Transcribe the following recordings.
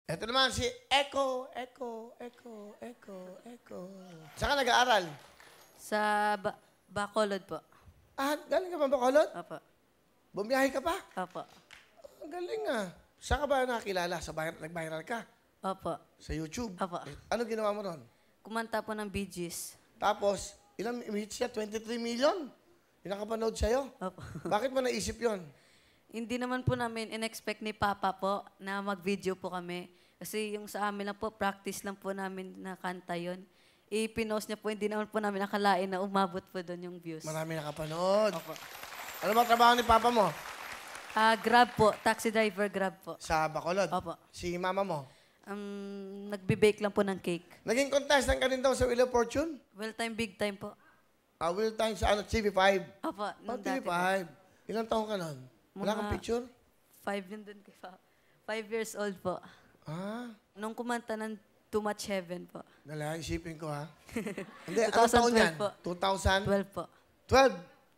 Ito naman si Echo. Saan ka nag-aaral? Sa Bacolod po. Ah, galing ka ba Bacolod? Opo. Bumiyahe ka pa? Opo. Ang galing ah. Saan ka ba nakakilala? Nag-viral ka? Opo. Sa YouTube? Opo. Ano ginawa mo ron? Kumanta po ng Bee Gees. Tapos, ilang hits siya? 23 million? Yung nakapanood sa'yo? Opo. Bakit mo naisip yon? Hindi naman po namin in-expect ni Papa po na mag-video po kami. Kasi yung sa amin lang po, practice lang po namin na kanta yun. I-pinost niya po, hindi naman po namin nakalain na umabot po doon yung views. Marami nakapanood. Opo. Ano ba trabaho ni Papa mo? Grab po, taxi driver Grab po. Sa Bacolod? Opo. Si Mama mo? Nagbe-bake lang po ng cake. Naging contestant ka rin daw sa Wheel of Fortune? Well time, big time po. Wheel time sa TV5? Opo, nung dati TV5. po. Ilang taon ka nun? Wala kang picture? 5 yun dun kay Papa. 5 years old po. Ah, Nung kumanta ng Too Much Heaven po. dala, isipin ko ha. Hindi, anong taon 2012 yan? po. 2012? 12 po.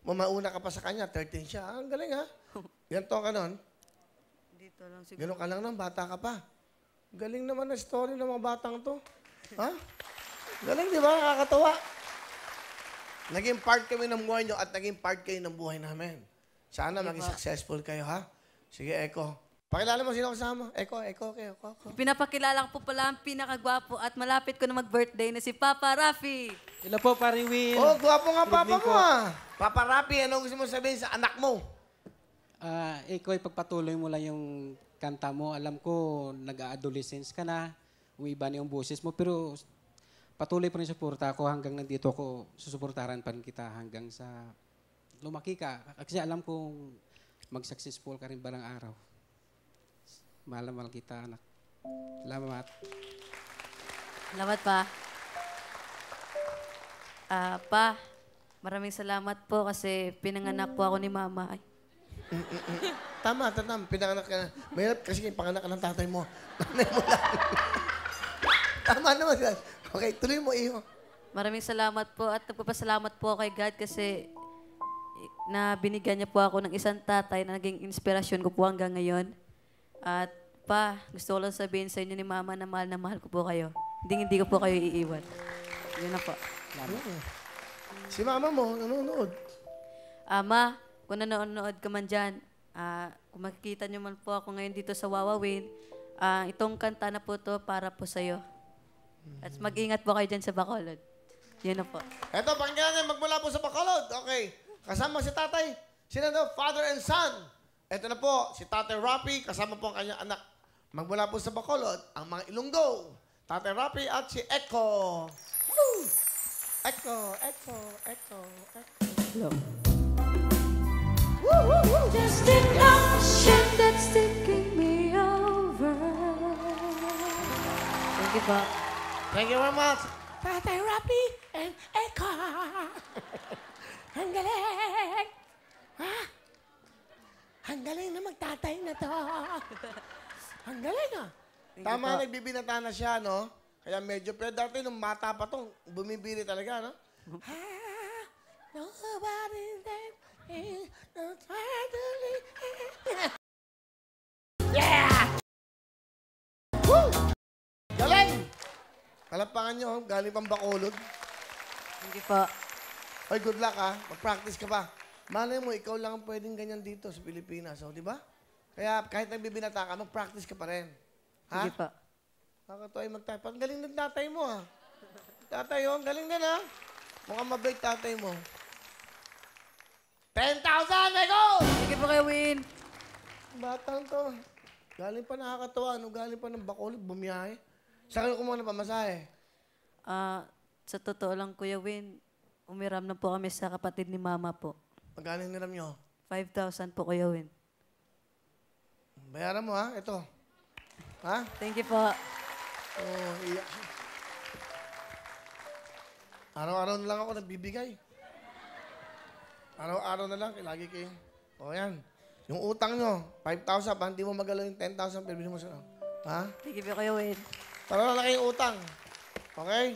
Mamauna ka pa sa kanya, 13 siya. Ah, ang galing ha. Ilang taon ka nun? Dito lang siguro. Ganun ka lang nun, bata ka pa. Galing naman na story ng mga batang to. Ha? Galing, di ba? Nakakatawa. Naging part kami ng buhay nyo at naging part kayo ng buhay namin. Sana maging successful kayo, ha? Sige, Echo. Pakilala mo sino kasama. Echo. Pinapakilala ko po pala ang pinakagwapo at malapit ko na mag-birthday na si Papa Rafi. Hello po, Pare Will. Oh, gwapo nga Good papa evening mo, po. ah. Papa Rapi, ano gusto mo sabihin sa anak mo? Ikaw ay pagpatuloy mo lang yung kanta mo. Alam ko, nag-adolescence ka na. Umiba na yung boses mo. Pero patuloy pa rin suporta ako hanggang nandito ako. Susuportaran pa rin kita hanggang sa lumaki ka. Kasi alam kong mag-successful ka rin balang araw. Mahal na mahal kita, anak. Salamat. Salamat pa. Pa, maraming salamat po kasi pinanganak po ako ni Mama. Ay, Tama. Pinanganak ka na. Mahirap kasi yung panganak ka ng tatay mo. Nanay mo lang. Tama naman yan. Okay, tuloy mo, iyo. maraming salamat po at nagpapasalamat po kay God kasi na binigyan niya po ako ng isang tatay na naging inspirasyon ko po hanggang ngayon. At pa, gusto ko lang sabihin sa inyo ni Mama na mahal ko po kayo. Hindi ko po kayo iiwan. Yun na po. Si mama mo, nanonood. Ma, kung nanonood ka man dyan, kung makikita niyo man po ako ngayon dito sa Wawawin, itong kanta na po to para po sa'yo. At mag-ingat po kayo dyan sa Bacolod. Yun na po. Eto, pakinggan natin magmula po sa Bacolod. Okay. Kasama si tatay. Sila daw, father and son. Eto na po, si Tatay Rapi, kasama po ang kanyang anak. Magmula po sa Bacolod, ang mga Ilonggo. Tatay Rapi at si Echo. Woo! Echo. Hello. Just an ocean that's taking me over. Thank you po. Thank you very much. Tatay Rapi and Echo. Ang galing. Ha? Ang galing na magtatay na to. Ang galing ah. Tama, nagbibinata na siya, no? Kaya medyo, pero dati nung mata pa to, bumibili talaga, no? Nobody there is no trying to leave. Yeah! Woo! Galing! Kalapangan nyo, galing pang Bacolod. Thank you po. Oy, good luck ha. Mag-practice ka pa. Malay mo, ikaw lang ang pwedeng ganyan dito sa Pilipinas. O, di ba? Kaya kahit nagbibinata ka, mag-practice ka pa rin. Ha? Thank you po. Nakakatuwa yung mag-type. Ang galing ng tatay mo, ha? Tatay, oh, ang galing din, ha? Mukhang mabait tatay mo. 10,000, Ego! Thank you po kay Win. Batang to. Galing pa nakakatuwa. Ano, galing pa ng Bacolod, bumiyahe. Saan ka kumuha ng pamasahe? Sa totoo lang, Kuya Win, umiram na po kami sa kapatid ni Mama po. Magkano yung niram nyo? 5,000 po, Kuya Win. Bayaran mo, ha? Ito. Ha? Thank you po. Oh, iyak siya. Araw-araw na lang ako nagbibigay. Araw-araw na lang, lagi kayo. O yan. Yung utang nyo, 5,000, pa hindi mo magalaw yung 10,000, pero mo siya. Ha? Thank you po, Kuya Win. Tara na kayong utang. Okay?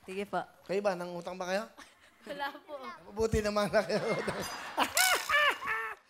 Thank you po. Kayo ba, nang utang ba kayo? Wala po. Mabuti naman na kayo utang.